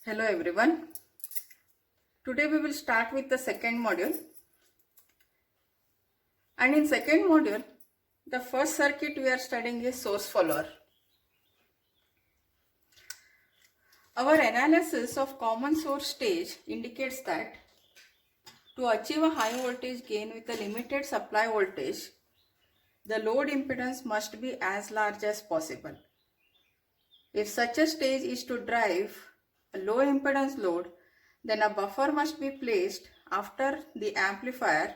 Hello everyone. Today we will start with the second module. And in second module, the first circuit we are studying is source follower. Our analysis of common source stage indicates that to achieve a high voltage gain with a limited supply voltage, the load impedance must be as large as possible. If such a stage is to drive a low impedance load, then a buffer must be placed after the amplifier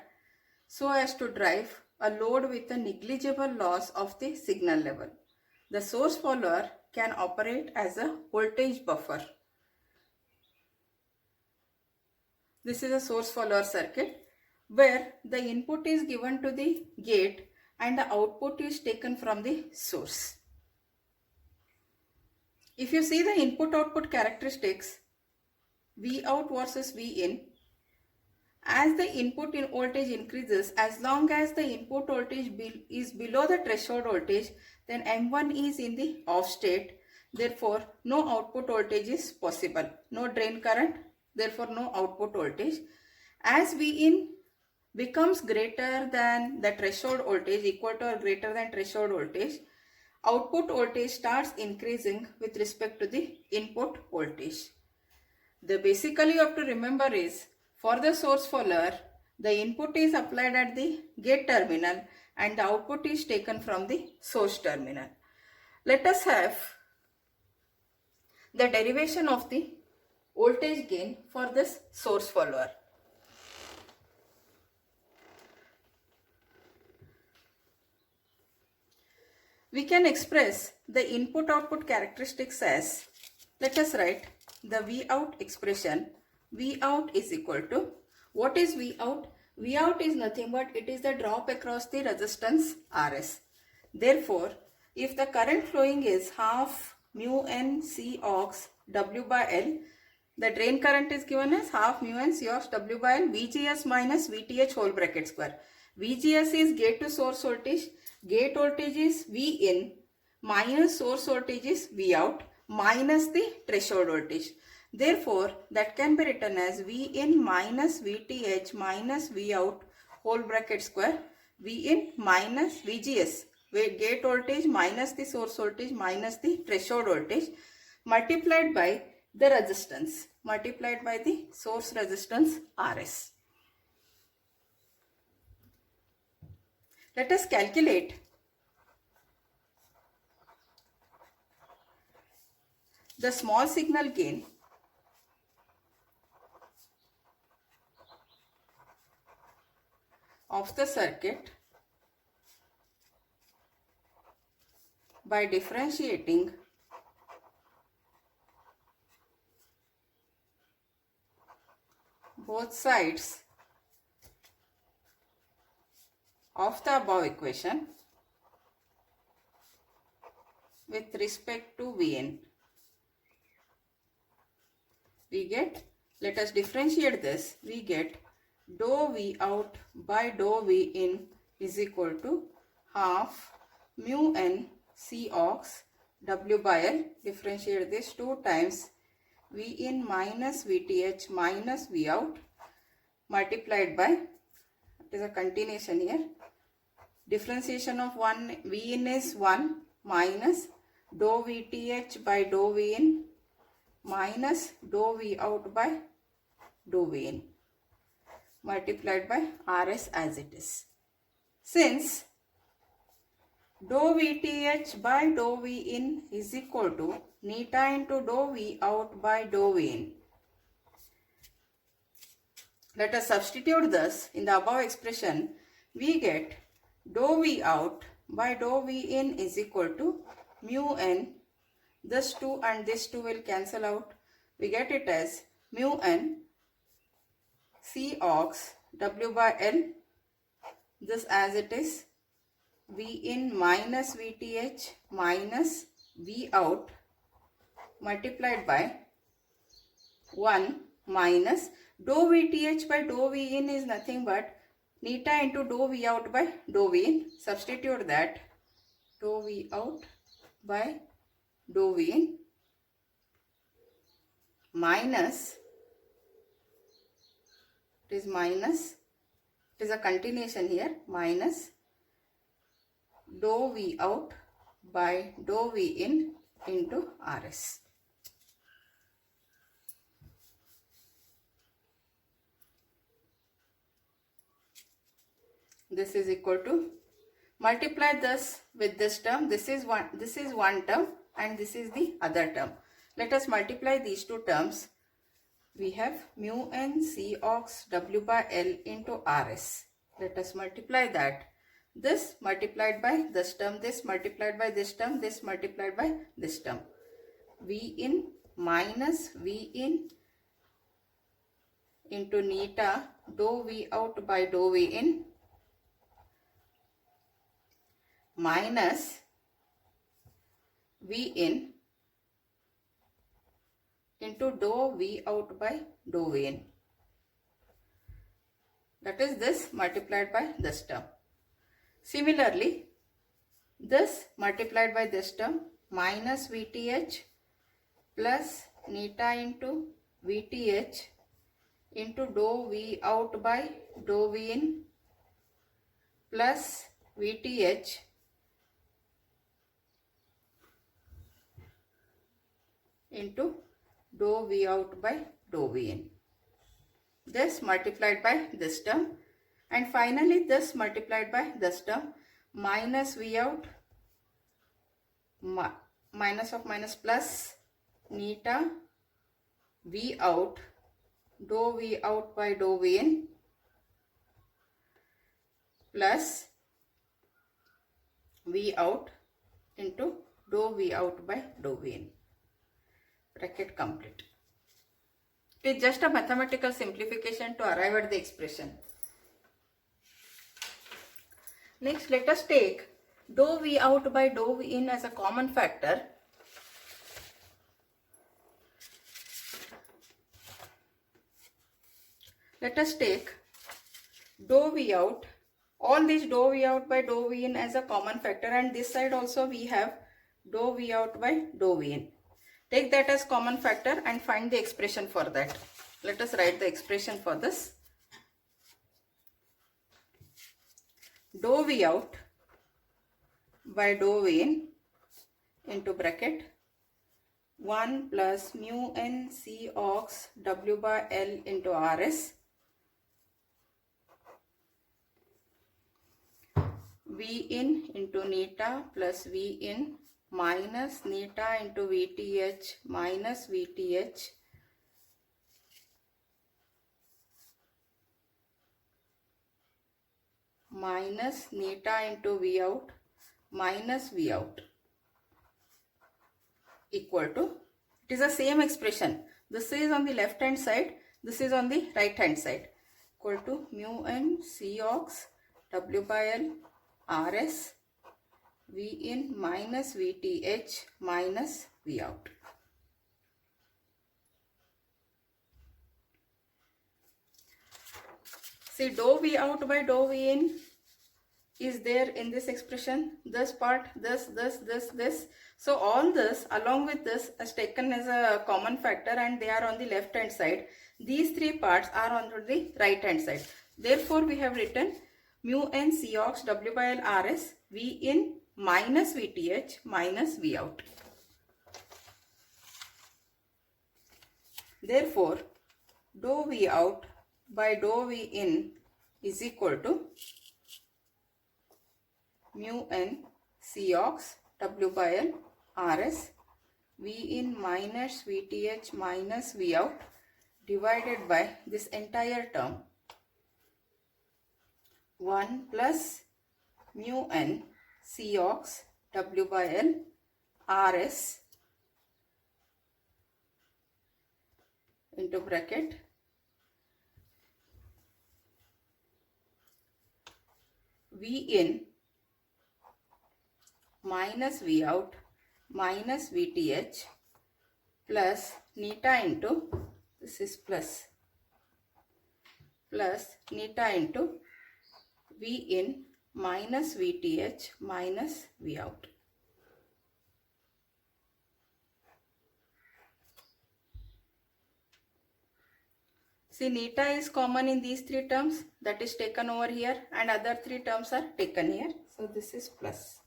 so as to drive a load with a negligible loss of the signal level. The source follower can operate as a voltage buffer. This is a source follower circuit where the input is given to the gate and the output is taken from the source. If you see the input-output characteristics, V out versus V in, as the input voltage increases, as long as the input voltage is below the threshold voltage, then M1 is in the off state. Therefore, no output voltage is possible. No drain current, therefore no output voltage. As V in becomes greater than the threshold voltage, equal to or greater than threshold voltage, output voltage starts increasing with respect to the input voltage. The basically you have to remember is, for the source follower, the input is applied at the gate terminal and the output is taken from the source terminal. Let us have the derivation of the voltage gain for this source follower. We can express the input-output characteristics as, let us write the V out expression. V out is equal to, what is V out? V out is nothing but it is the drop across the resistance Rs. Therefore, if the current flowing is half mu n C ox W by L, the drain current is given as half mu n C ox W by L VGS minus VTH whole bracket square. VGS is gate to source voltage. Gate voltage is V in minus source voltage is V out minus the threshold voltage. Therefore, that can be written as V in minus VTH minus V out whole bracket square. V in minus VGS, where gate voltage minus the source voltage minus the threshold voltage, multiplied by the resistance, multiplied by the source resistance Rs. Let us calculate the small signal gain of the circuit by differentiating both sides of the above equation with respect to Vn. We get, let us differentiate this, we get dou V out by dou V in is equal to half mu n C ox W by L. Differentiate this 2 times V in minus VTH minus V out multiplied by, it is a continuation here, differentiation of one V in is 1 minus dou VTH by dou V in minus dou V out by dou V in multiplied by Rs as it is. Since dou VTH by dou V in is equal to neta into dou V out by dou V in, let us substitute this in the above expression. We get dou V out by dou V in is equal to mu n, this 2 and this 2 will cancel out. We get it as mu n C ox W by L, this as it is, V in minus VTH minus V out multiplied by 1 minus dou VTH by dou V in is nothing but neta into dou V out by dou V in. Substitute that, dou V out by dou V in minus, it is a continuation here, minus dou V out by dou V in into RS. This is equal to, multiply this with this term. This is one term and this is the other term. Let us multiply these two terms. We have mu n C ox W by L into RS. Let us multiply that. This multiplied by this term, this multiplied by this term, this multiplied by this term. V in minus V in into neta dou V out by dou V in minus V in into dou V out by dou V in. That is this multiplied by this term. Similarly, this multiplied by this term, minus VTH plus neta into VTH into dou V out by dou V in plus VTH into dou V out by dou V in. This multiplied by this term, and finally this multiplied by this term, minus V out, minus of minus plus neta V out dou V out by dou V in plus V out into dou V out by dou V in. Bracket complete. It is just a mathematical simplification to arrive at the expression. Next, let us take dou V out by dou V in as a common factor. Let us take dou V out, all these dou V out by dou V in as a common factor, and this side also we have dou V out by dou V in. Take that as common factor and find the expression for that. Let us write the expression for this. Dou V out by dou V in into bracket 1 plus mu n C ox W by L into RS V in into neta plus V in minus neta into VTH minus VTH minus neta into V out minus V out equal to, it is the same expression. This is on the left hand side, this is on the right hand side, equal to mu n C ox W by L RS V in minus VTH minus V out. See, dou V out by dou V in is there in this expression. This part, this. So all this along with this is taken as a common factor and they are on the left hand side. These three parts are on the right hand side. Therefore, we have written mu n C ox W by L RS V in minus VTH minus V out. Therefore, dou V out by dou V in is equal to mu n C ox W by L RS V in minus VTH minus V out divided by this entire term 1 plus mu n C ox W by L RS into bracket V in minus V out minus VTH plus neta into, this is plus neta into V in minus VTH minus V out. See, neta is common in these three terms, that is taken over here, and other three terms are taken here. So this is plus.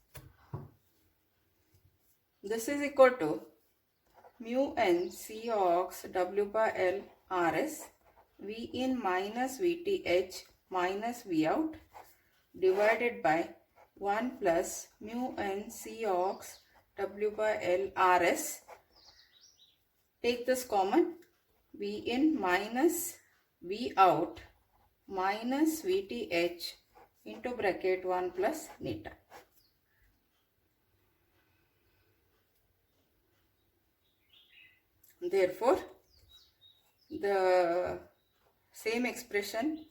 This is equal to mu n C ox W by L Rs V in minus VTH minus V out divided by 1 plus mu n C ox W by L Rs. Take this common, V in minus V out minus VTH into bracket 1 plus neta. Therefore, the same expression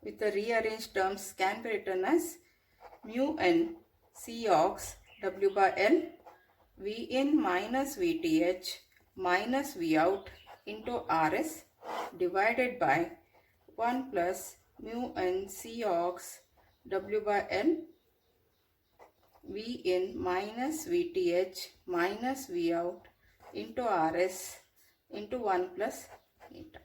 with the rearranged terms can be written as mu n C ox W by L V in minus VTH minus V out into Rs divided by 1 plus mu n C ox W by L V in minus VTH minus V out into Rs into 1 plus neta.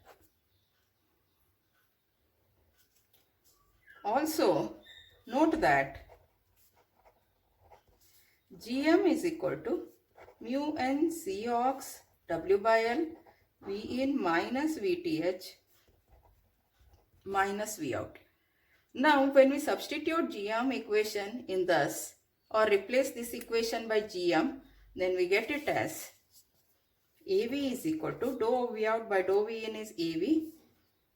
Also, note that Gm is equal to mu n C ox W by L V in minus VTH minus V out. Now, when we substitute Gm equation in this or replace this equation by Gm, then we get it as AV is equal to dou V out by dou V in is AV.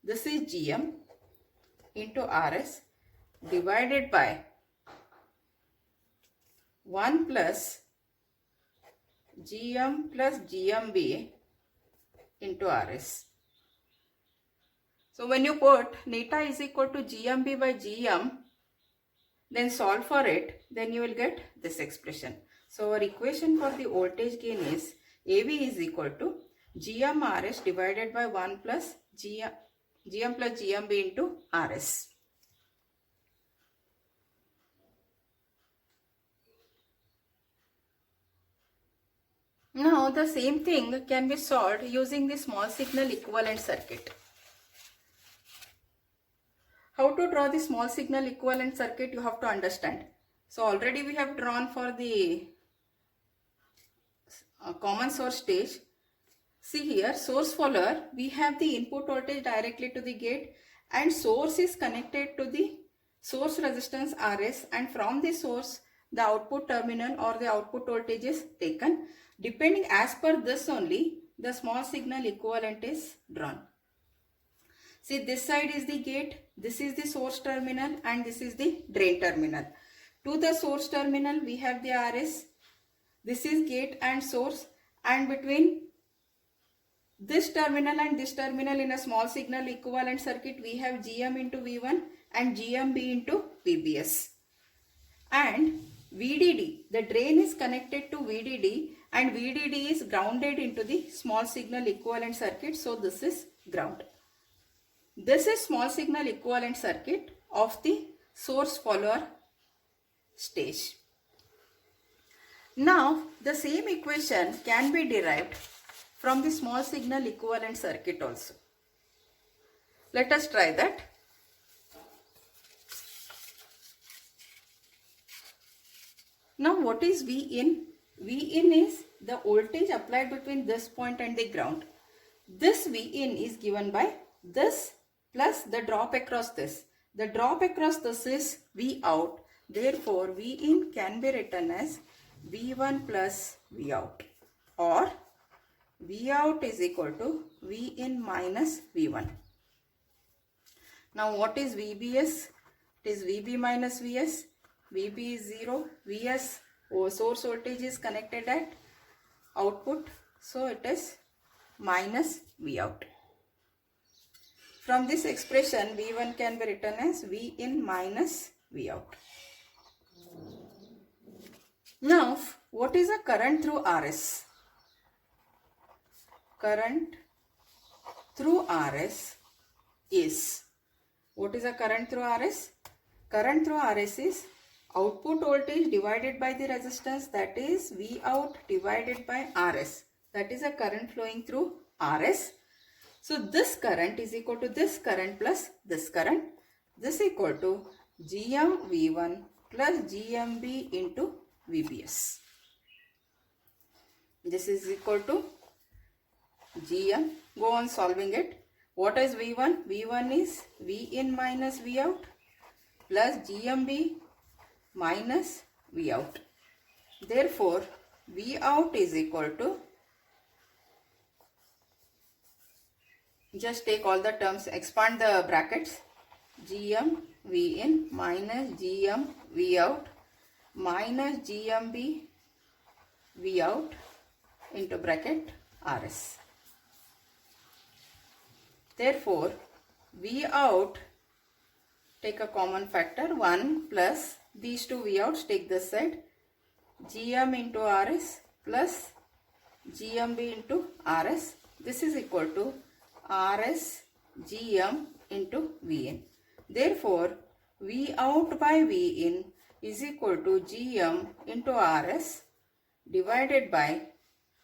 This is Gm into Rs divided by 1 plus Gm plus Gmb into Rs. So when you put neta is equal to Gmb by Gm, then solve for it, then you will get this expression. So our equation for the voltage gain is AV is equal to Gm Rs divided by 1 plus Gm plus Gmb into Rs. Now the same thing can be solved using the small signal equivalent circuit. How to draw the small signal equivalent circuit you have to understand. So already we have drawn for the common source stage. See here, source follower, we have the input voltage directly to the gate and source is connected to the source resistance Rs, and from the source the output terminal or the output voltage is taken. Depending as per this only, the small signal equivalent is drawn. See, this side is the gate, this is the source terminal and this is the drain terminal. To the source terminal we have the Rs, this is gate and source, and between this terminal and this terminal in a small signal equivalent circuit we have Gm into V1 and Gmb into VBS. And VDD, the drain is connected to VDD and VDD is grounded into the small signal equivalent circuit. So this is ground. This is small signal equivalent circuit of the source follower stage. Now the same equation can be derived from the small signal equivalent circuit also. Let us try that. Now what is V in? V in is the voltage applied between this point and the ground. This V in is given by this plus the drop across this. The drop across this is V out. Therefore, V in can be written as V1 plus V out, or V out is equal to V in minus V1. Now what is VBS? It is VB minus VS. VB is 0. VS or source voltage is connected at output. So it is minus V out. From this expression, V1 can be written as V in minus V out. Now, what is a current through Rs? Current through Rs is, what is a current through Rs? Current through Rs is output voltage divided by the resistance, that is V out divided by Rs. That is a current flowing through Rs. So this current is equal to this current plus this current. This is equal to GMV1 plus GMB into VBS. This is equal to GM. Go on solving it. What is V1? V1 is V in minus V out plus GMB minus V out. Therefore, V out is equal to, just take all the terms, expand the brackets, GM V in minus GM V out minus GMB V out into bracket RS. Therefore, V out, take a common factor, 1 plus these two V outs, take this side, GM into RS plus GMB into RS. This is equal to RS GM into VN. Therefore, V out by V in is equal to GM into RS divided by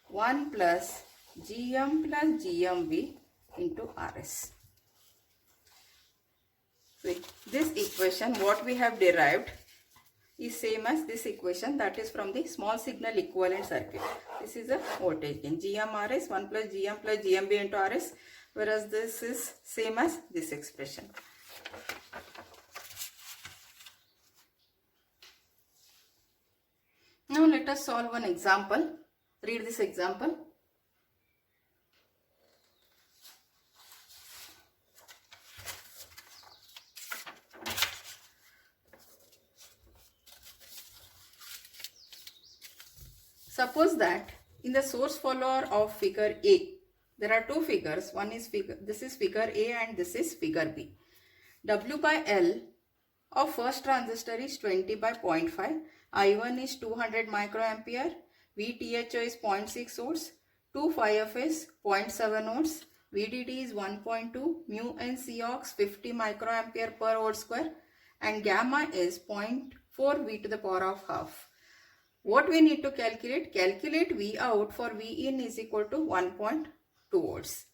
1 plus GM plus GMB into RS. So this equation what we have derived is same as this equation, that is from the small signal equivalent circuit. This is a voltage gain GM-RS 1 plus GM plus GMB into RS, whereas this is same as this expression. Now let us solve one example. Read this example. Suppose that in the source follower of figure A, there are two figures. One is this is figure A and this is figure B. W by L of first transistor is 20 by 0.5. I1 is 200 microampere. VTHO is 0.6 volts. 2πf is 0.7 volts. VDD is 1.2. Mu n Cox 50 microampere per volt square. And gamma is 0.4 V to the power of half. What we need to calculate? Calculate V out for V in is equal to 1.2 volts.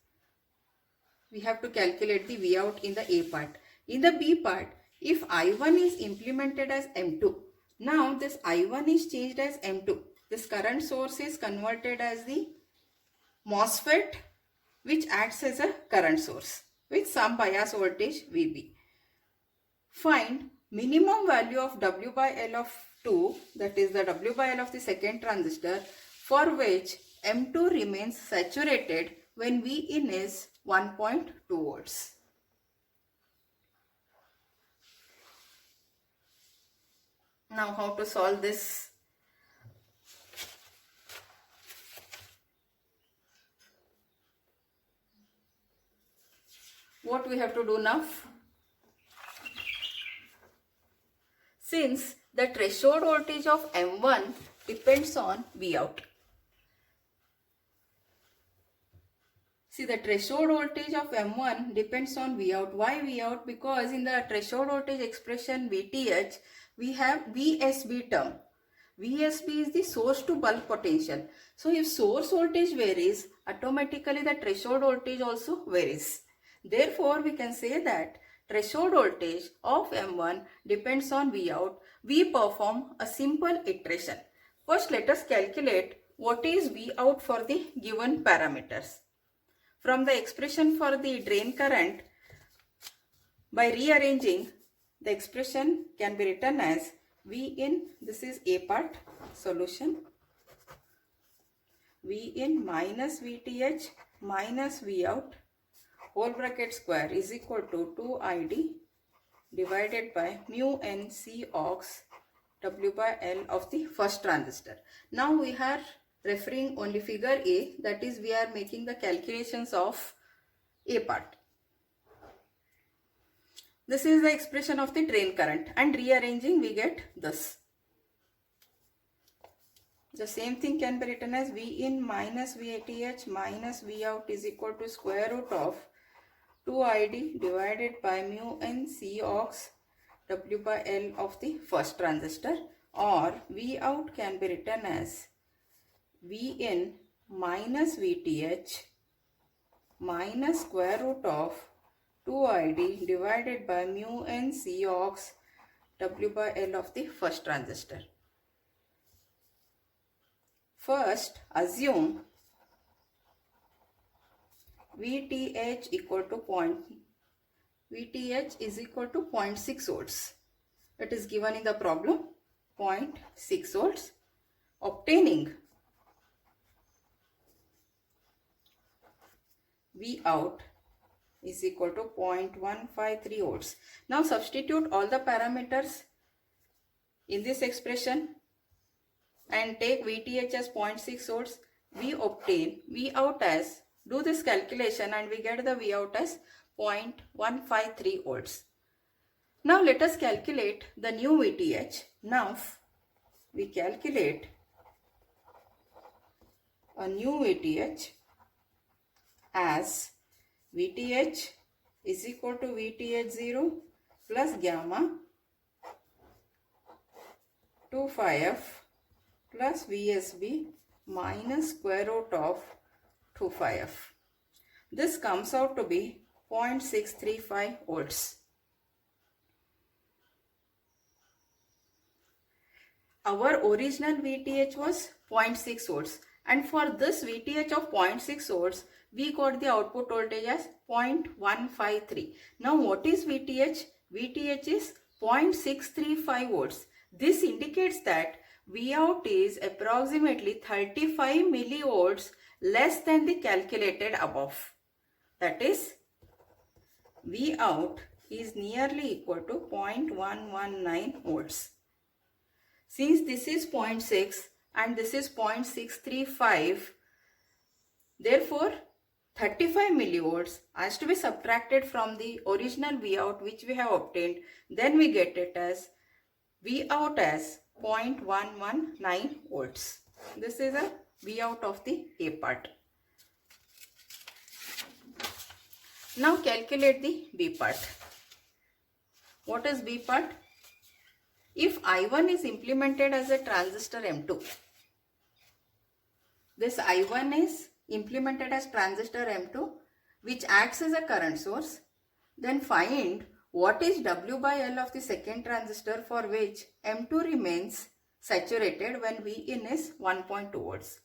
We have to calculate the V out in the A part. In the B part, if I1 is implemented as M2, now this I1 is changed as M2. This current source is converted as the MOSFET, which acts as a current source with some bias voltage VB. Find minimum value of W by L of 2, that is the W by L of the second transistor, for which M2 remains saturated when V in is 1.2 volts. Now how to solve this? What we have to do now? Since the threshold voltage of M1 depends on V out. See, the threshold voltage of M1 depends on V out. Why V out? Because in the threshold voltage expression VTH, we have VSB term. VSB is the source to bulk potential. So if source voltage varies, automatically the threshold voltage also varies. Therefore, we can say that threshold voltage of M1 depends on V out. We perform a simple iteration. First, let us calculate what is V out for the given parameters. From the expression for the drain current, by rearranging, the expression can be written as V in, this is A part, solution, V in minus VTH minus V out, whole bracket square is equal to 2ID divided by mu n Cox W by L of the first transistor. Now we are referring only figure A, that is we are making the calculations of A part. This is the expression of the drain current, and rearranging we get this. The same thing can be written as V in minus VTH minus V out is equal to square root of 2ID divided by mu n Cox W by L of the first transistor, or V out can be written as V in minus VTH minus square root of 2ID divided by mu n Cox W by L of the first transistor. First, assume VTH is equal to 0.6 volts. It is given in the problem, 0.6 volts. Obtaining V out is equal to 0.153 volts. Now substitute all the parameters in this expression and take VTH as 0.6 volts. We obtain V out as, do this calculation and we get the V out as 0.153 volts. Now let us calculate the new VTH. Now we calculate a new VTH as VTH is equal to VTH0 plus gamma 2 phi f plus VSB minus square root of 2 phi f. This comes out to be 0.635 volts. Our original VTH was 0.6 volts, and for this VTH of 0.6 volts we got the output voltage as 0.153. Now what is VTH? VTH is 0.635 volts. This indicates that V out is approximately 35 millivolts less than the calculated above. That is, V out is nearly equal to 0.119 volts. Since this is 0.6 and this is 0.635, therefore 35 millivolts has to be subtracted from the original V out which we have obtained. Then we get it as V out as 0.119 volts. This is a V out of the A part. Now calculate the B part. What is B part? If I1 is implemented as a transistor M2, this I1 is implemented as transistor M2 which acts as a current source, then find what is W by L of the second transistor for which M2 remains saturated when Vin is 1.2 volts.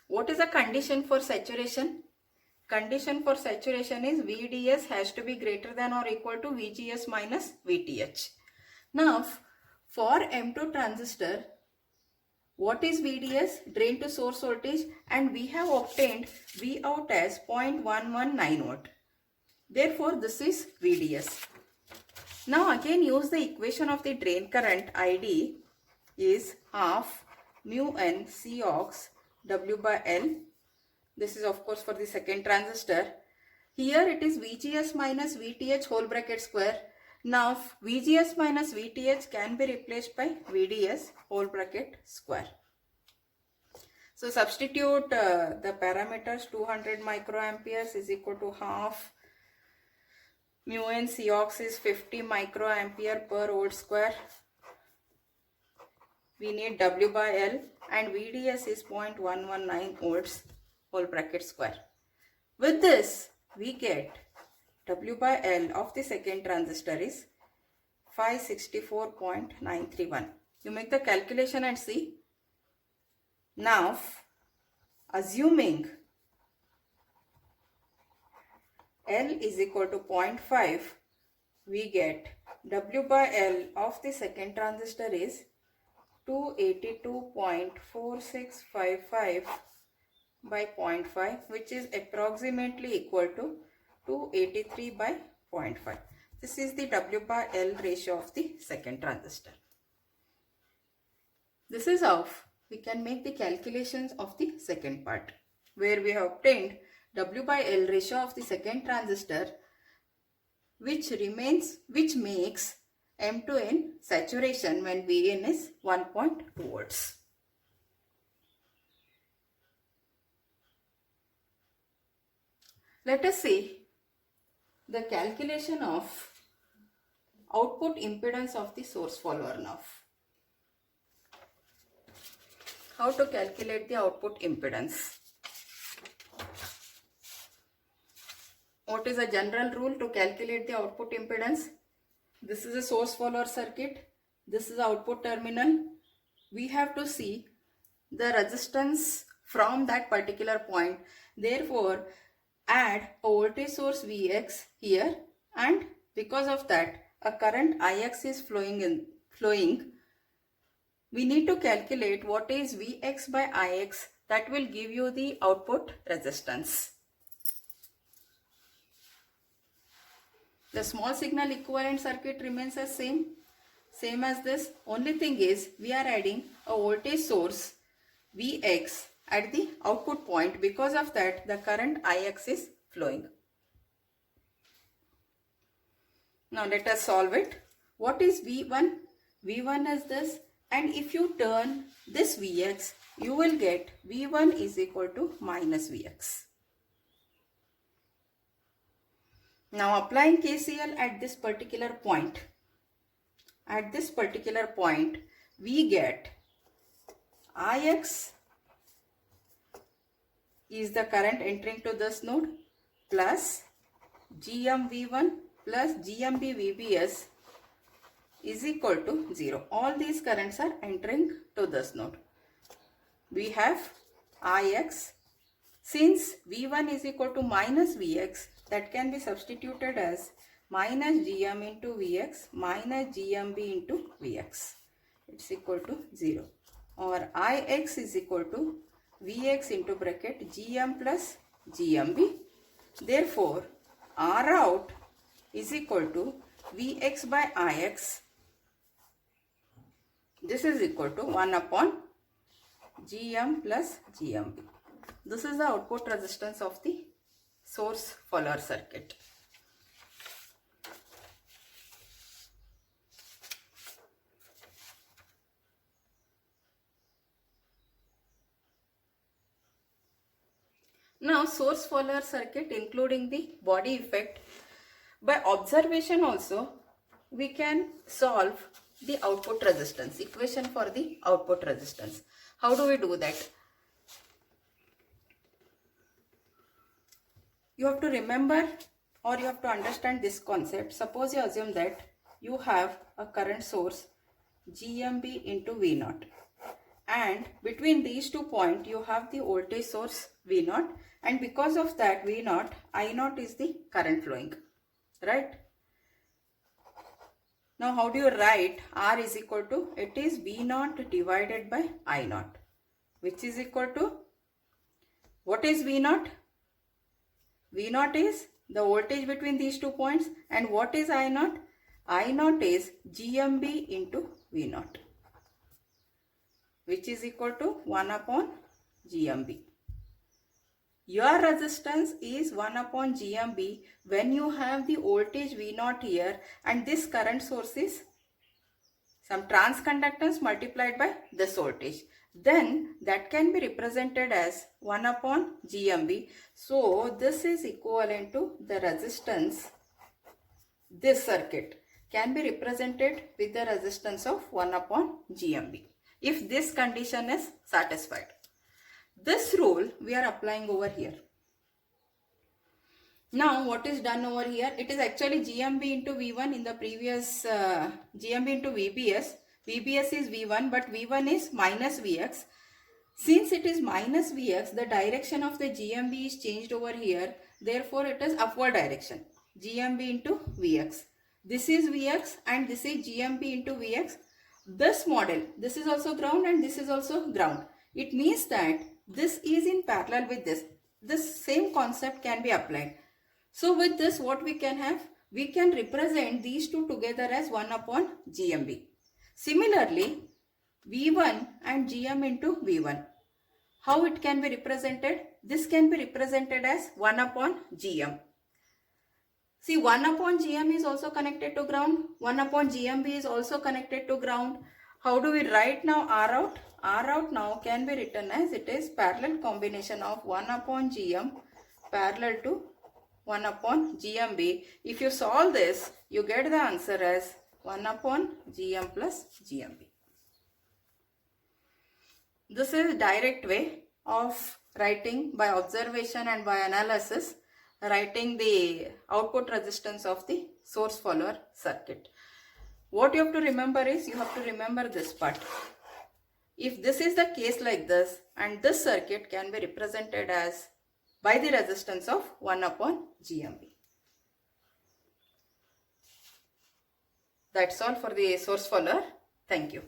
What is the condition for saturation? Condition for saturation is VDS has to be greater than or equal to VGS minus VTH. Now for M2 transistor, what is VDS? Drain to source voltage, and we have obtained V out as 0.119 volt. Therefore this is VDS. Now again use the equation of the drain current ID is half mu n Cox W by L. This is of course for the second transistor. Here it is VGS minus VTH whole bracket square. Now VGS minus VTH can be replaced by VDS whole bracket square. So substitute the parameters. 200 microamperes is equal to half mu n Cox is 50 microampere per volt square. We need W by L and VDS is 0.119 volts whole bracket square. With this we get W by L of the second transistor is 564.931. You make the calculation and see. Now assuming L is equal to 0.5, we get W by L of the second transistor is 282.4655 by 0.5, which is approximately equal to 283 by 0.5. This is the W by L ratio of the second transistor. This is how we can make the calculations of the second part, where we have obtained W by L ratio of the second transistor, which makes M2 in saturation when Vin is 1.2 volts. Let us see the calculation of output impedance of the source follower now. How to calculate the output impedance? what is a general rule to calculate the output impedance? This is a source follower circuit. This is the output terminal. We have to see the resistance from that particular point. Therefore, add a voltage source Vx here, and because of that a current Ix is flowing. We need to calculate what is Vx by Ix. That will give you the output resistance. The small signal equivalent circuit remains the same as this. Only thing is we are adding a voltage source Vx at the output point. Because of that the current Ix is flowing. Now let us solve it. What is V1? V1 is this, and if you turn this Vx, you will get V1 is equal to minus Vx. Now applying KCL at this particular point. At this particular point, we get Ix is the current entering to this node plus GMV1 plus GMB-VBS is equal to 0. All these currents are entering to this node. We have Ix. Since V1 is equal to minus Vx, that can be substituted as minus Gm into Vx minus GMB into Vx. It's equal to 0. Or Ix is equal to Vx into bracket Gm plus GMB. Therefore, R out is equal to Vx by Ix. This is equal to 1 upon Gm plus GMB. This is the output resistance of the source follower circuit. Now source follower circuit including the body effect. By observation also we can solve the output resistance, equation for the output resistance. How do we do that? You have to remember or you have to understand this concept. Suppose you assume that you have a current source GMB into V0, and between these 2 points you have the voltage source V0, and because of that V0, I0 is the current flowing, right? Now how do you write R is equal to, it is V0 divided by I0, which is equal to, what is V0? V0 is the voltage between these 2 points, and what is I0? I0 is GMB into V0, which is equal to 1 upon GMB. Your resistance is 1 upon GMB when you have the voltage V0 here, and this current source is some transconductance multiplied by this voltage. Then that can be represented as 1 upon GMB. So this is equivalent to the resistance. This circuit can be represented with the resistance of 1 upon GMB if this condition is satisfied. This rule we are applying over here. Now what is done over here? It is actually GMB into V1 in the previous GMB into VBS. VBS is V1, but V1 is minus Vx. Since it is minus Vx, the direction of the GMB is changed over here. Therefore, it is upward direction. GMB into Vx. This is Vx and this is GMB into Vx. This model, this is also ground and this is also ground. It means that this is in parallel with this. This same concept can be applied. So with this, what we can have? We can represent these two together as 1 upon GMB. Similarly, V1 and GM into V1. How it can be represented? This can be represented as 1 upon GM. See, 1 upon GM is also connected to ground. 1 upon GMB is also connected to ground. How do we write now R out? R out now can be written as it is parallel combination of 1 upon GM parallel to 1 upon GMB. If you solve this, you get the answer as 1 upon GM plus GMB. This is direct way of writing by observation and by analysis. writing the output resistance of the source follower circuit. What you have to remember is, you have to remember this part. If this is the case like this, and this circuit can be represented as by the resistance of 1 upon GMV. That's all for the source follower. Thank you.